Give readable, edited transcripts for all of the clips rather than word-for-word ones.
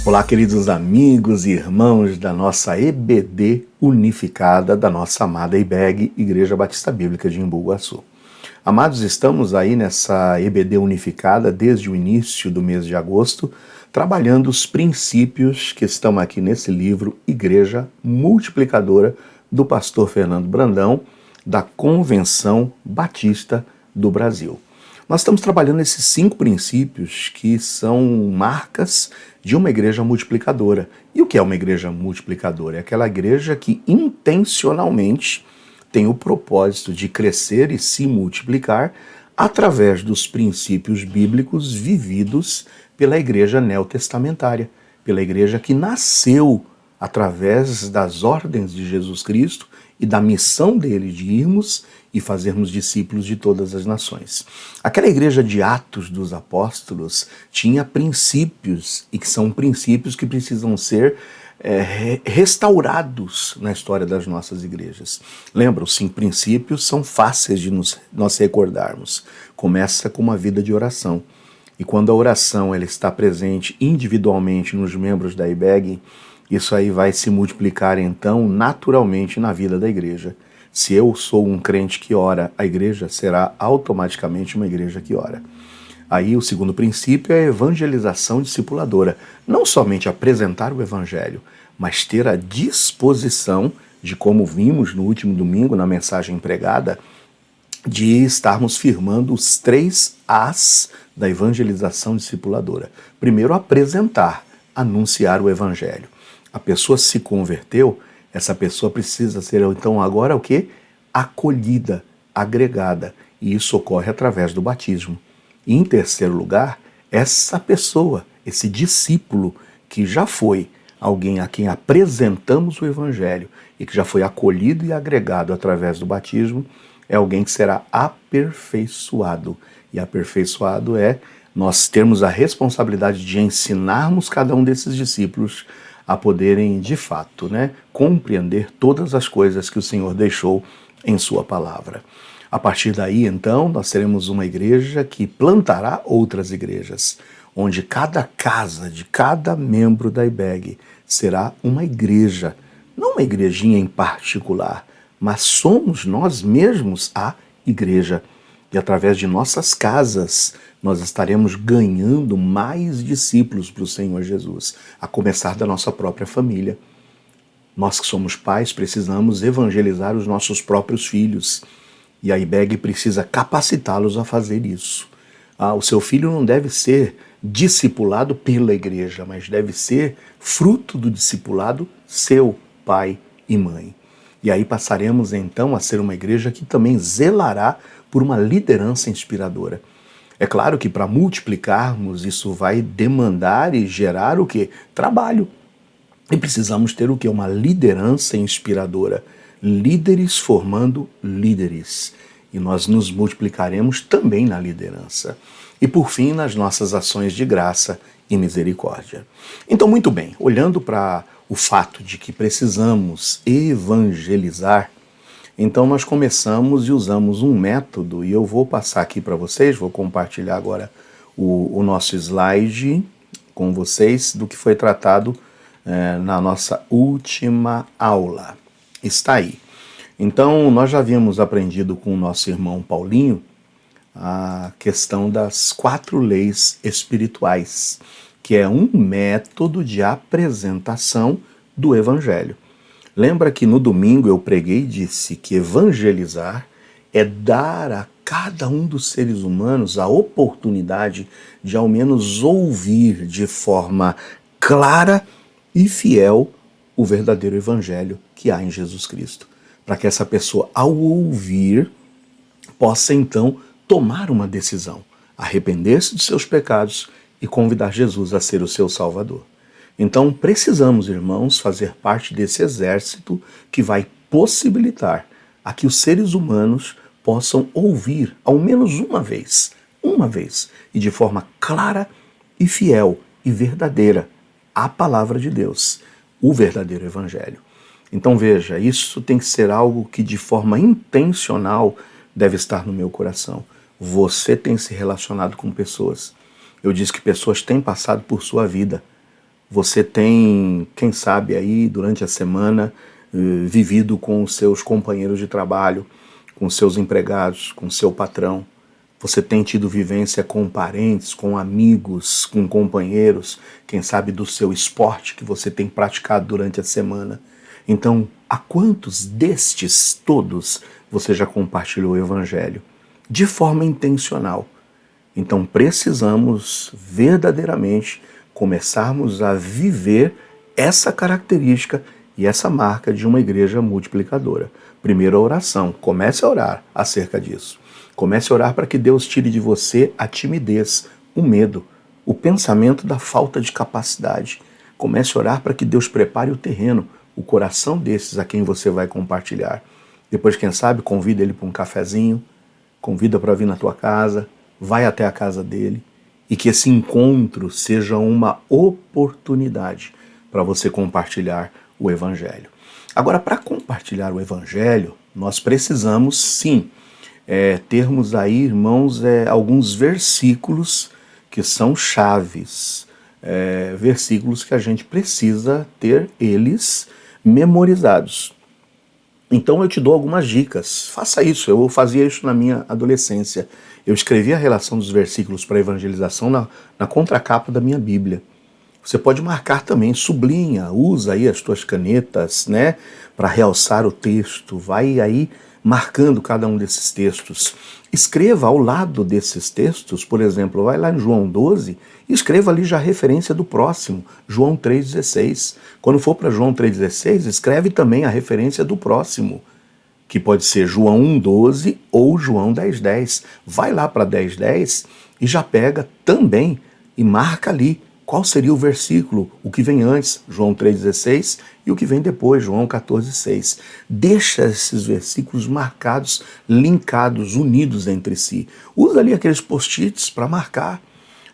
Olá, queridos amigos e irmãos da nossa EBD unificada, da nossa amada IBEG, Igreja Batista Bíblica de Embu-Guaçu. Amados, estamos aí nessa EBD unificada desde o início do mês de agosto, trabalhando os princípios que estão aqui nesse livro Igreja Multiplicadora, do pastor Fernando Brandão, da Convenção Batista do Brasil. Nós estamos trabalhando esses 5 princípios que são marcas de uma igreja multiplicadora. E o que é uma igreja multiplicadora? É aquela igreja que intencionalmente tem o propósito de crescer e se multiplicar através dos princípios bíblicos vividos pela igreja neotestamentária, pela igreja que nasceu através das ordens de Jesus Cristo e da missão dele de irmos e fazermos discípulos de todas as nações. Aquela igreja de Atos dos Apóstolos tinha princípios, e que são princípios que precisam ser restaurados na história das nossas igrejas. Lembra, os 5 princípios são fáceis de nós recordarmos. Começa com uma vida de oração. E quando a oração ela está presente individualmente nos membros da IBEG, isso aí vai se multiplicar então naturalmente na vida da igreja. Se eu sou um crente que ora, a igreja será automaticamente uma igreja que ora. Aí o segundo princípio é a evangelização discipuladora. Não somente apresentar o evangelho, mas ter a disposição de, como vimos no último domingo na mensagem pregada, de estarmos firmando os 3 As da evangelização discipuladora. Primeiro, apresentar, anunciar o evangelho. A pessoa se converteu, essa pessoa precisa ser, então, agora o quê? Acolhida, agregada. E isso ocorre através do batismo. E, em terceiro lugar, essa pessoa, esse discípulo que já foi alguém a quem apresentamos o evangelho e que já foi acolhido e agregado através do batismo, é alguém que será aperfeiçoado. E aperfeiçoado é nós termos a responsabilidade de ensinarmos cada um desses discípulos a poderem, de fato, compreender todas as coisas que o Senhor deixou em sua palavra. A partir daí, então, nós teremos uma igreja que plantará outras igrejas, onde cada casa de cada membro da IBEG será uma igreja, não uma igrejinha em particular, mas somos nós mesmos a igreja. E através de nossas casas, nós estaremos ganhando mais discípulos para o Senhor Jesus, a começar da nossa própria família. Nós que somos pais precisamos evangelizar os nossos próprios filhos. E a IBEG precisa capacitá-los a fazer isso. O seu filho não deve ser discipulado pela igreja, mas deve ser fruto do discipulado seu pai e mãe. E aí passaremos então a ser uma igreja que também zelará por uma liderança inspiradora. É claro que para multiplicarmos isso vai demandar e gerar o quê? Trabalho. E precisamos ter o quê? Uma liderança inspiradora. Líderes formando líderes. E nós nos multiplicaremos também na liderança. E por fim, nas nossas ações de graça e misericórdia. Então, muito bem, olhando para o fato de que precisamos evangelizar, então nós começamos e usamos um método, e eu vou passar aqui para vocês, vou compartilhar agora o nosso slide com vocês do que foi tratado na nossa última aula. Está aí. Então, nós já havíamos aprendido com o nosso irmão Paulinho a questão das 4 leis espirituais, que é um método de apresentação do Evangelho. Lembra que no domingo eu preguei e disse que evangelizar é dar a cada um dos seres humanos a oportunidade de ao menos ouvir de forma clara e fiel o verdadeiro Evangelho que há em Jesus Cristo. Para que essa pessoa, ao ouvir, possa então tomar uma decisão, arrepender-se de seus pecados e convidar Jesus a ser o seu Salvador. Então precisamos, irmãos, fazer parte desse exército que vai possibilitar a que os seres humanos possam ouvir ao menos uma vez, e de forma clara e fiel e verdadeira, a palavra de Deus, o verdadeiro Evangelho. Então veja, isso tem que ser algo que de forma intencional deve estar no meu coração. Você tem se relacionado com pessoas. Eu disse que pessoas têm passado por sua vida. Você tem, quem sabe aí, durante a semana, vivido com os seus companheiros de trabalho, com os seus empregados, com o seu patrão. Você tem tido vivência com parentes, com amigos, com companheiros, quem sabe do seu esporte que você tem praticado durante a semana. Então, a quantos destes todos você já compartilhou o Evangelho? De forma intencional. Então, precisamos verdadeiramente começarmos a viver essa característica e essa marca de uma igreja multiplicadora. Primeiro, a oração. Comece a orar acerca disso. Comece a orar para que Deus tire de você a timidez, o medo, o pensamento da falta de capacidade. Comece a orar para que Deus prepare o terreno, o coração desses a quem você vai compartilhar. Depois, quem sabe, convida ele para um cafezinho, convida para vir na tua casa, vai até a casa dele, e que esse encontro seja uma oportunidade para você compartilhar o Evangelho. Agora, para compartilhar o Evangelho, nós precisamos, sim, termos aí, irmãos, alguns versículos que são chaves, versículos que a gente precisa ter eles memorizados. Então eu te dou algumas dicas. Faça isso, eu fazia isso na minha adolescência. Eu escrevia a relação dos versículos para a evangelização na contracapa da minha Bíblia. Você pode marcar também, sublinha, usa aí as tuas canetas, né, para realçar o texto. Vai aí marcando cada um desses textos. Escreva ao lado desses textos, por exemplo, vai lá em João 12 e escreva ali já a referência do próximo, João 3,16. Quando for para João 3,16, escreve também a referência do próximo, que pode ser João 1,12 ou João 10,10. Vai lá para 10,10 e já pega também e marca ali qual seria o versículo, o que vem antes, João 3,16, e o que vem depois, João 14,6. Deixa esses versículos marcados, linkados, unidos entre si. Usa ali aqueles post-its para marcar,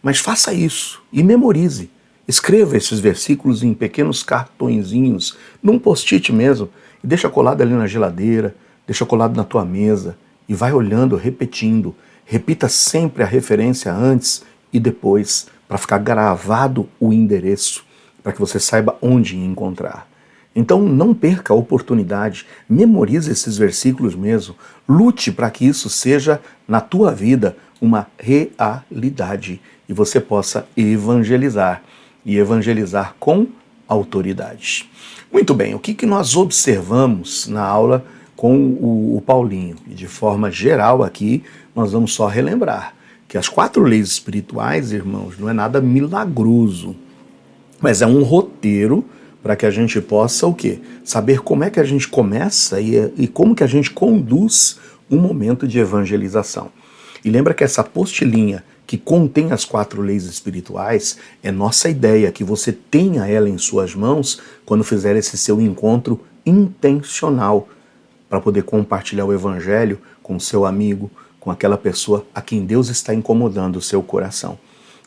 mas faça isso e memorize. Escreva esses versículos em pequenos cartõezinhos, num post-it mesmo, e deixa colado ali na geladeira, deixa colado na tua mesa, e vai olhando, repetindo. Repita sempre a referência antes e depois, para ficar gravado o endereço, para que você saiba onde encontrar. Então não perca a oportunidade, memorize esses versículos mesmo, lute para que isso seja na tua vida uma realidade e você possa evangelizar e evangelizar com autoridade. Muito bem, o que nós observamos na aula com o Paulinho? E de forma geral aqui, nós vamos só relembrar que as 4 leis espirituais, irmãos, não é nada milagroso, mas é um roteiro para que a gente possa o quê? Saber como é que a gente começa e como que a gente conduz um momento de evangelização. E lembra que essa apostilinha que contém as 4 leis espirituais é nossa ideia, que você tenha ela em suas mãos quando fizer esse seu encontro intencional para poder compartilhar o evangelho com seu amigo, com aquela pessoa a quem Deus está incomodando o seu coração.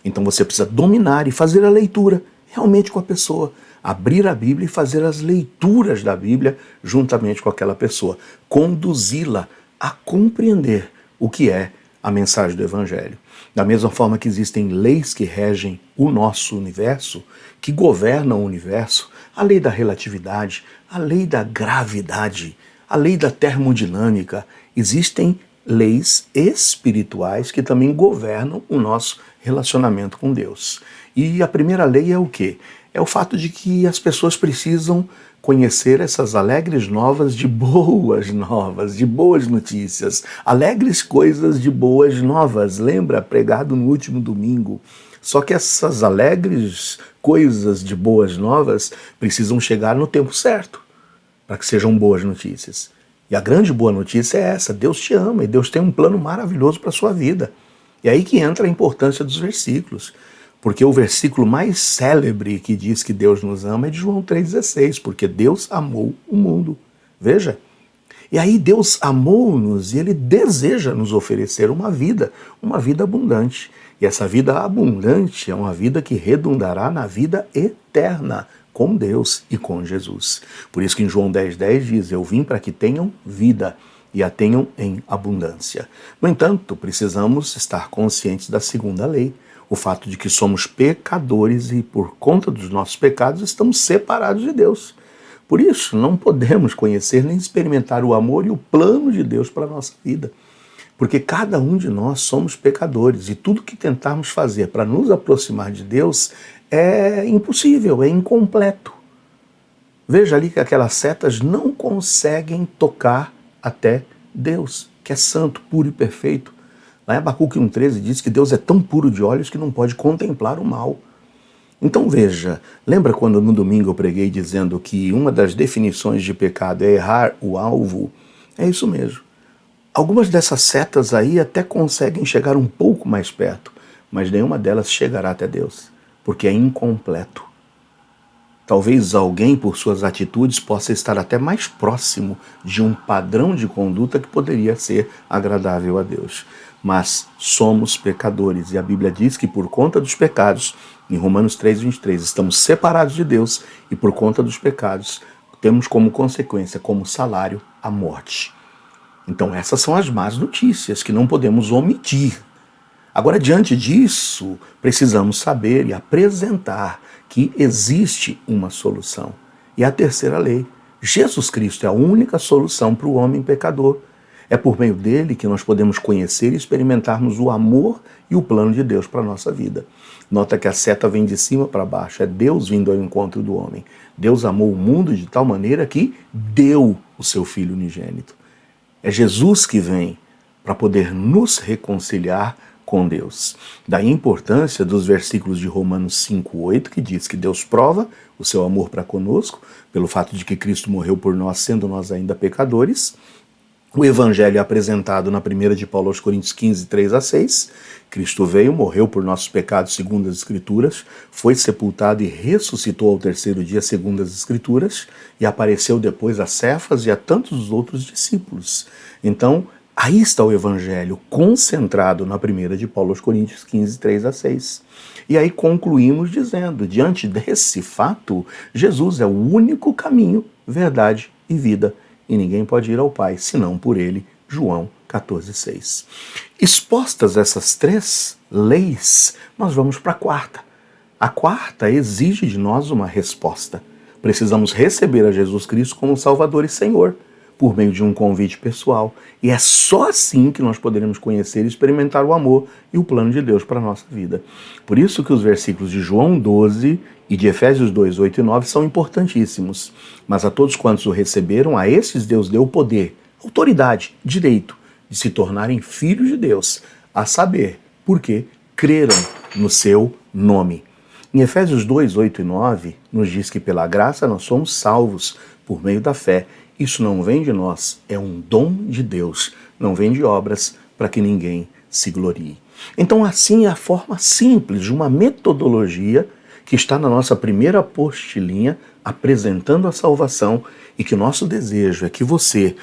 Então você precisa dominar e fazer a leitura realmente com a pessoa. Abrir a Bíblia e fazer as leituras da Bíblia juntamente com aquela pessoa. Conduzi-la a compreender o que é a mensagem do Evangelho. Da mesma forma que existem leis que regem o nosso universo, que governam o universo, a lei da relatividade, a lei da gravidade, a lei da termodinâmica, existem leis espirituais que também governam o nosso relacionamento com Deus. E a primeira lei é o quê? É o fato de que as pessoas precisam conhecer essas alegres novas de boas novas, de boas notícias. Alegres coisas de boas novas, lembra? Pregado no último domingo. Só que essas alegres coisas de boas novas precisam chegar no tempo certo, para que sejam boas notícias. E a grande boa notícia é essa: Deus te ama e Deus tem um plano maravilhoso para a sua vida. E aí que entra a importância dos versículos. Porque o versículo mais célebre que diz que Deus nos ama é de João 3,16, porque Deus amou o mundo. Veja. E aí Deus amou-nos e Ele deseja nos oferecer uma vida abundante. E essa vida abundante é uma vida que redundará na vida eterna, com Deus e com Jesus. Por isso que em João 10,10 diz: eu vim para que tenham vida e a tenham em abundância. No entanto, precisamos estar conscientes da segunda lei. o fato de que somos pecadores e por conta dos nossos pecados estamos separados de Deus. Por isso, não podemos conhecer nem experimentar o amor e o plano de Deus para a nossa vida. Porque cada um de nós somos pecadores e tudo que tentarmos fazer para nos aproximar de Deus é impossível, é incompleto. Veja ali que aquelas setas não conseguem tocar até Deus, que é santo, puro e perfeito. Lá em Abacuque 1,13 diz que Deus é tão puro de olhos que não pode contemplar o mal. Então veja, lembra quando no domingo eu preguei dizendo que uma das definições de pecado é errar o alvo? É isso mesmo. Algumas dessas setas aí até conseguem chegar um pouco mais perto, mas nenhuma delas chegará até Deus, porque é incompleto. Talvez alguém, por suas atitudes, possa estar até mais próximo de um padrão de conduta que poderia ser agradável a Deus. Mas somos pecadores e a Bíblia diz que por conta dos pecados, em Romanos 3,23, estamos separados de Deus e por conta dos pecados temos como consequência, como salário, a morte. Então essas são as más notícias que não podemos omitir. Agora, diante disso, precisamos saber e apresentar que existe uma solução. E a terceira lei, Jesus Cristo é a única solução para o homem pecador. É por meio dele que nós podemos conhecer e experimentarmos o amor e o plano de Deus para a nossa vida. Nota que a seta vem de cima para baixo, é Deus vindo ao encontro do homem. Deus amou o mundo de tal maneira que deu o seu Filho unigênito. É Jesus que vem para poder nos reconciliar com Deus. Daí a importância dos versículos de Romanos 5,8, que diz que Deus prova o seu amor para conosco, pelo fato de que Cristo morreu por nós, sendo nós ainda pecadores. O Evangelho é apresentado na 1 de Paulo aos Coríntios 15, 3-6. Cristo veio, morreu por nossos pecados segundo as Escrituras, foi sepultado e ressuscitou ao terceiro dia segundo as Escrituras, e apareceu depois a Cefas e a tantos outros discípulos. Então, aí está o Evangelho concentrado na 1 de Paulo aos Coríntios 15, 3-6. E aí concluímos dizendo, diante desse fato, Jesus é o único caminho, verdade e vida. E ninguém pode ir ao Pai, senão por ele. João 14,6. Expostas essas três leis, nós vamos para a quarta. A quarta exige de nós uma resposta. Precisamos receber a Jesus Cristo como Salvador e Senhor, por meio de um convite pessoal. E é só assim que nós poderemos conhecer e experimentar o amor e o plano de Deus para a nossa vida. Por isso que os versículos de João 12 e de Efésios 2, 8 e 9 são importantíssimos. Mas a todos quantos o receberam, a esses Deus deu poder, autoridade, direito de se tornarem filhos de Deus, a saber, porque creram no seu nome. Em Efésios 2, 8 e 9, nos diz que pela graça nós somos salvos por meio da fé. Isso não vem de nós, é um dom de Deus, não vem de obras para que ninguém se glorie. Então assim é a forma simples de uma metodologia que está na nossa primeira apostilinha, apresentando a salvação, e que o nosso desejo é que você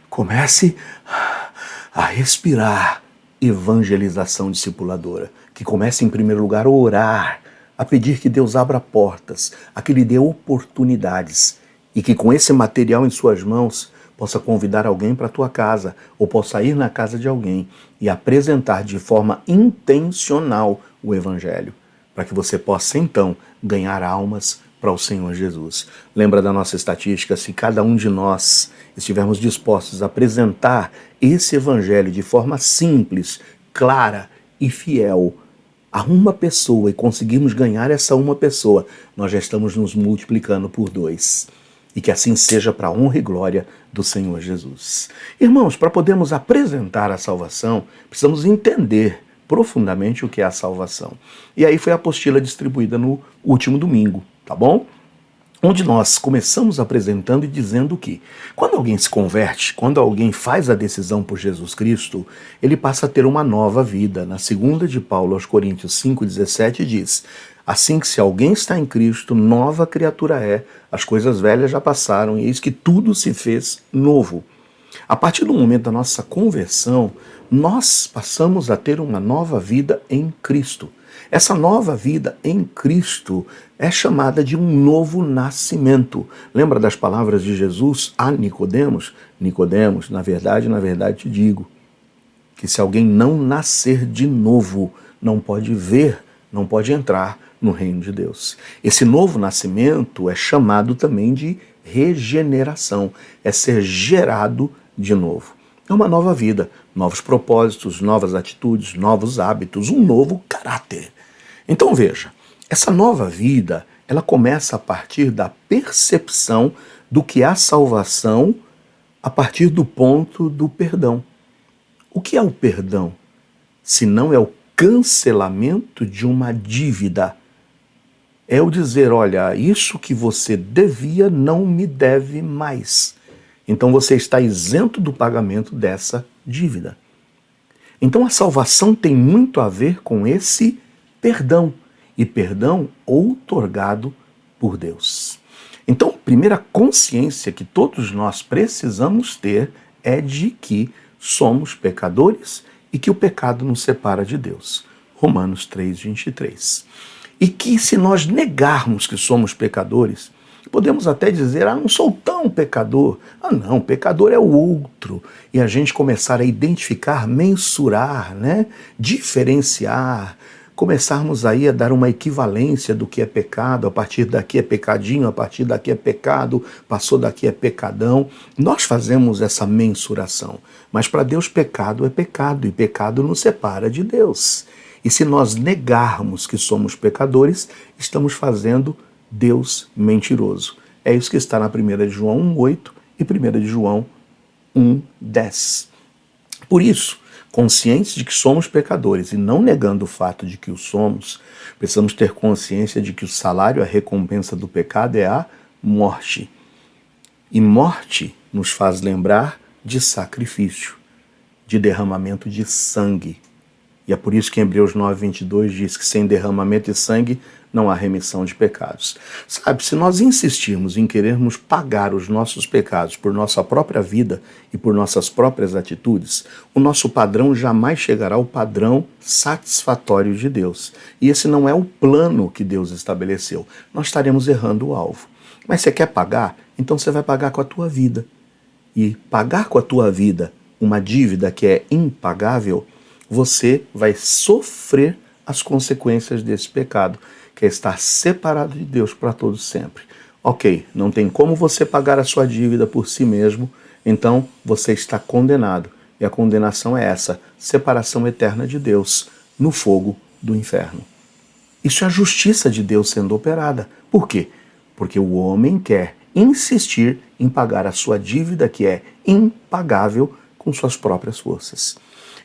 comece a respirar evangelização discipuladora, que comece em primeiro lugar a orar, a pedir que Deus abra portas, a que lhe dê oportunidades, e que com esse material em suas mãos possa convidar alguém para a tua casa, ou possa ir na casa de alguém e apresentar de forma intencional o Evangelho, para que você possa então ganhar almas para o Senhor Jesus. Lembra da nossa estatística? Se cada um de nós estivermos dispostos a apresentar esse Evangelho de forma simples, clara e fiel a uma pessoa e conseguirmos ganhar essa uma pessoa, nós já estamos nos multiplicando por 2. E que assim seja para a honra e glória do Senhor Jesus. Irmãos, para podermos apresentar a salvação, precisamos entender profundamente o que é a salvação. E aí foi a apostila distribuída no último domingo, tá bom? Onde nós começamos apresentando e dizendo que quando alguém se converte, quando alguém faz a decisão por Jesus Cristo, ele passa a ter uma nova vida. Na 2 de Paulo aos Coríntios 5,17 diz: assim que se alguém está em Cristo, nova criatura é, as coisas velhas já passaram e eis que tudo se fez novo. A partir do momento da nossa conversão, nós passamos a ter uma nova vida em Cristo. Essa nova vida em Cristo é chamada de um novo nascimento. Lembra das palavras de Jesus a Nicodemos? Nicodemos, na verdade te digo, que se alguém não nascer de novo, não pode ver não pode entrar no reino de Deus. Esse novo nascimento é chamado também de regeneração, é ser gerado de novo. É uma nova vida, novos propósitos, novas atitudes, novos hábitos, um novo caráter. Então veja, essa nova vida, ela começa a partir da percepção do que é a salvação, a partir do ponto do perdão. O que é o perdão? Se não é o cancelamento de uma dívida. É o dizer, olha, isso que você devia não me deve mais. Então você está isento do pagamento dessa dívida. Então a salvação tem muito a ver com esse perdão. E perdão outorgado por Deus. Então a primeira consciência que todos nós precisamos ter é de que somos pecadores e que o pecado nos separa de Deus. Romanos 3:23. E que se nós negarmos que somos pecadores, podemos até dizer, não sou tão pecador. Não, pecador é o outro. E a gente começar a identificar, mensurar, diferenciar, começarmos aí a dar uma equivalência do que é pecado, a partir daqui é pecadinho, a partir daqui é pecado, passou daqui é pecadão. Nós fazemos essa mensuração, mas para Deus pecado é pecado e pecado nos separa de Deus. E se nós negarmos que somos pecadores, estamos fazendo Deus mentiroso. É isso que está na 1 de João 1:8 e 1 de João 1:10. Por isso, conscientes de que somos pecadores e não negando o fato de que o somos, precisamos ter consciência de que o salário, a recompensa do pecado é a morte. E morte nos faz lembrar de sacrifício, de derramamento de sangue. E é por isso que em Hebreus 9:22 diz que sem derramamento de sangue não há remissão de pecados. Sabe, se nós insistirmos em querermos pagar os nossos pecados por nossa própria vida e por nossas próprias atitudes, o nosso padrão jamais chegará ao padrão satisfatório de Deus. E esse não é o plano que Deus estabeleceu. Nós estaremos errando o alvo. Mas você quer pagar? Então você vai pagar com a tua vida. E pagar com a tua vida uma dívida que é impagável, você vai sofrer as consequências desse pecado, que é estar separado de Deus para todo sempre. Ok, não tem como você pagar a sua dívida por si mesmo, então você está condenado. E a condenação é essa, separação eterna de Deus no fogo do inferno. Isso é a justiça de Deus sendo operada. Por quê? Porque o homem quer insistir em pagar a sua dívida, que é impagável, com suas próprias forças.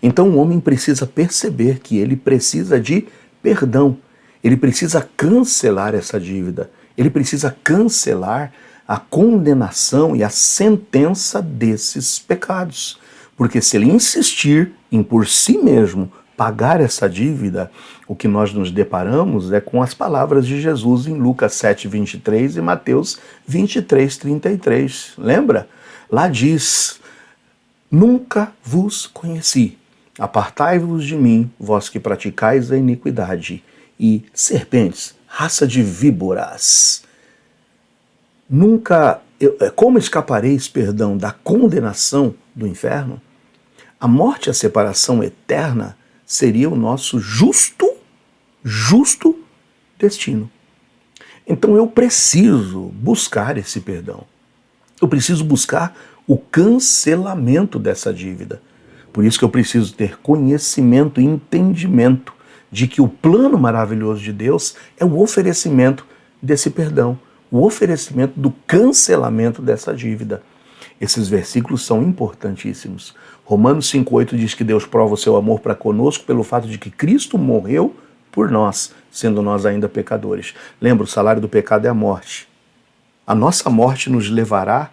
Então o homem precisa perceber que ele precisa de perdão. Ele precisa cancelar essa dívida. Ele precisa cancelar a condenação e a sentença desses pecados. Porque se ele insistir em por si mesmo pagar essa dívida, o que nós nos deparamos é com as palavras de Jesus em Lucas 7:23 e Mateus 23:33. Lembra? Lá diz: nunca vos conheci. Apartai-vos de mim, vós que praticais a iniquidade. E serpentes, raça de víboras. Como escapareis, da condenação do inferno? A morte e a separação eterna seria o nosso justo destino. Então eu preciso buscar esse perdão. Eu preciso buscar o cancelamento dessa dívida. Por isso que eu preciso ter conhecimento e entendimento de que o plano maravilhoso de Deus é o oferecimento desse perdão, o oferecimento do cancelamento dessa dívida. Esses versículos são importantíssimos. Romanos 5:8 diz que Deus prova o seu amor para conosco pelo fato de que Cristo morreu por nós, sendo nós ainda pecadores. Lembra, o salário do pecado é a morte. A nossa morte nos levará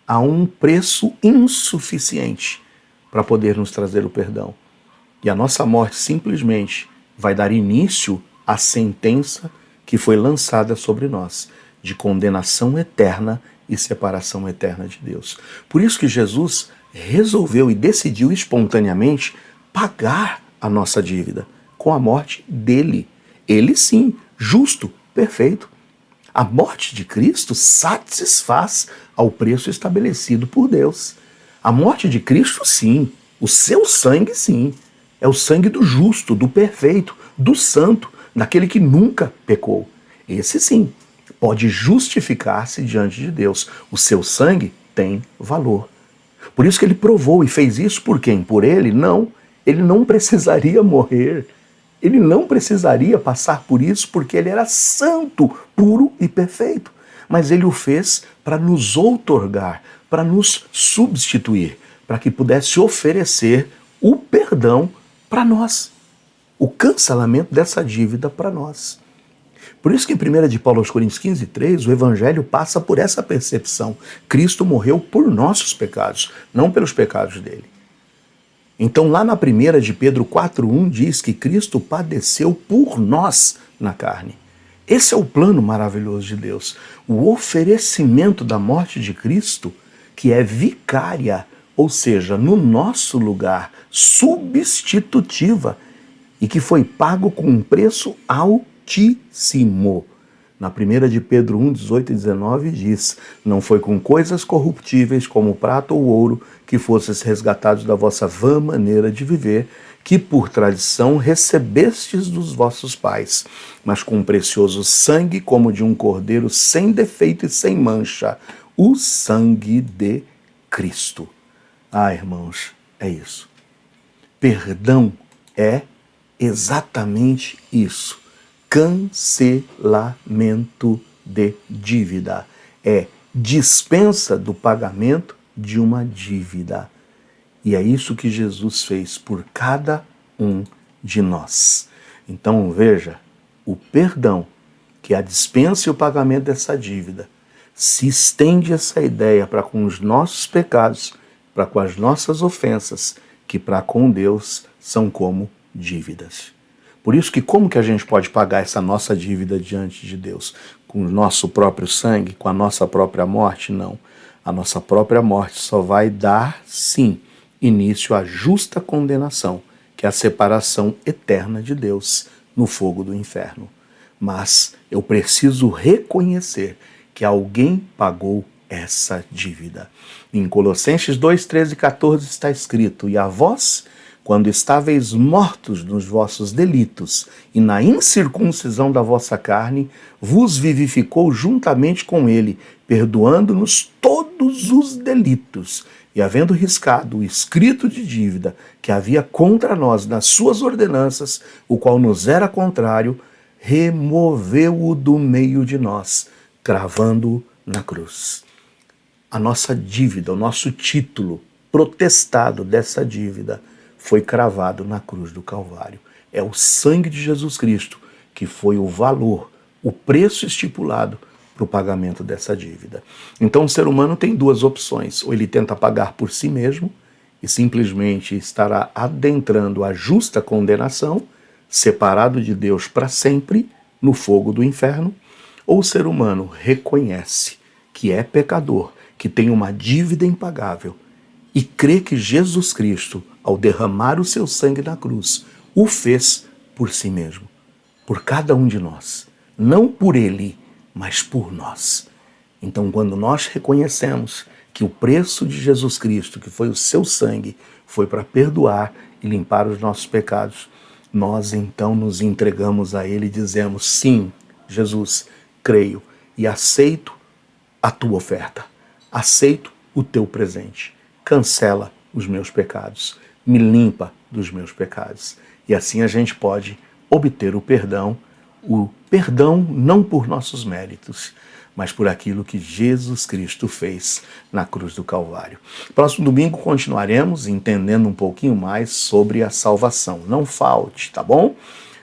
a um preço insuficiente para poder nos trazer o perdão. E a nossa morte simplesmente vai dar início à sentença que foi lançada sobre nós, de condenação eterna e separação eterna de Deus. Por isso que Jesus resolveu e decidiu espontaneamente pagar a nossa dívida com a morte dele. Ele sim, justo, perfeito. A morte de Cristo satisfaz ao preço estabelecido por Deus. A morte de Cristo, sim. O seu sangue, sim. É o sangue do justo, do perfeito, do santo, daquele que nunca pecou. Esse sim pode justificar-se diante de Deus. O seu sangue tem valor. Por isso que ele provou e fez isso por quem? Por ele? Não. Ele não precisaria morrer. Ele não precisaria passar por isso porque ele era santo, puro e perfeito. Mas ele o fez para nos outorgar, para nos substituir, para que pudesse oferecer o perdão para nós, o cancelamento dessa dívida para nós. Por isso que em 1 de Paulo aos Coríntios 15:3, o Evangelho passa por essa percepção. Cristo morreu por nossos pecados, não pelos pecados dele. Então lá na 1 de Pedro 4:1 diz que Cristo padeceu por nós na carne. Esse é o plano maravilhoso de Deus. O oferecimento da morte de Cristo, que é vicária, ou seja, no nosso lugar, substitutiva, e que foi pago com um preço altíssimo. Na 1 de Pedro 1:18 e 19 diz: não foi com coisas corruptíveis como prata ou ouro que fosseis resgatados da vossa vã maneira de viver, que por tradição recebestes dos vossos pais, mas com precioso sangue como de um cordeiro sem defeito e sem mancha, o sangue de Cristo. Ah, irmãos, é isso. Perdão é exatamente isso. Cancelamento de dívida. É dispensa do pagamento de uma dívida. E é isso que Jesus fez por cada um de nós. Então veja, o perdão, que é a dispensa e o pagamento dessa dívida, se estende essa ideia para com os nossos pecados, para com as nossas ofensas, que para com Deus são como dívidas. Por isso que como que a gente pode pagar essa nossa dívida diante de Deus? Com o nosso próprio sangue, com a nossa própria morte? Não. A nossa própria morte só vai dar, sim, início à justa condenação, que é a separação eterna de Deus no fogo do inferno. Mas eu preciso reconhecer que alguém pagou essa dívida. Em Colossenses 2, 13 e 14 está escrito: e a vós, quando estáveis mortos nos vossos delitos e na incircuncisão da vossa carne, vos vivificou juntamente com ele, perdoando-nos todos os delitos, e havendo riscado o escrito de dívida que havia contra nós nas suas ordenanças, o qual nos era contrário, removeu-o do meio de nós, cravando-o na cruz. A nossa dívida, o nosso título protestado dessa dívida foi cravado na cruz do Calvário. É o sangue de Jesus Cristo que foi o valor, o preço estipulado para o pagamento dessa dívida. Então o ser humano tem duas opções: ou ele tenta pagar por si mesmo e simplesmente estará adentrando a justa condenação, separado de Deus para sempre no fogo do inferno, ou o ser humano reconhece que é pecador, que tem uma dívida impagável e crê que Jesus Cristo, ao derramar o seu sangue na cruz, o fez por si mesmo, por cada um de nós, não por ele, mas por nós. Então, quando nós reconhecemos que o preço de Jesus Cristo, que foi o seu sangue, foi para perdoar e limpar os nossos pecados, nós então nos entregamos a ele e dizemos: sim, Jesus, creio e aceito a tua oferta, aceito o teu presente, cancela os meus pecados, me limpa dos meus pecados. E assim a gente pode obter o perdão não por nossos méritos, mas por aquilo que Jesus Cristo fez na cruz do Calvário. Próximo domingo continuaremos entendendo um pouquinho mais sobre a salvação. Não falte, tá bom?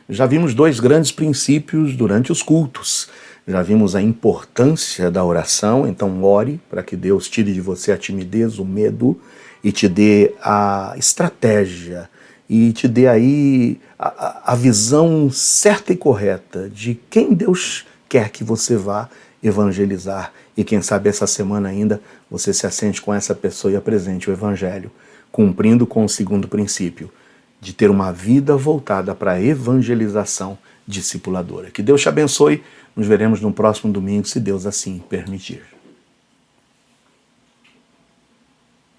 Já vimos dois grandes princípios durante os cultos. Já vimos a importância da oração, então ore para que Deus tire de você a timidez, o medo, e te dê a estratégia, e te dê aí a visão certa e correta de quem Deus quer que você vá evangelizar. E quem sabe essa semana ainda você se assente com essa pessoa e apresente o Evangelho, cumprindo com o segundo princípio, de ter uma vida voltada para a evangelização discipuladora. Que Deus te abençoe. Nos veremos no próximo domingo, se Deus assim permitir.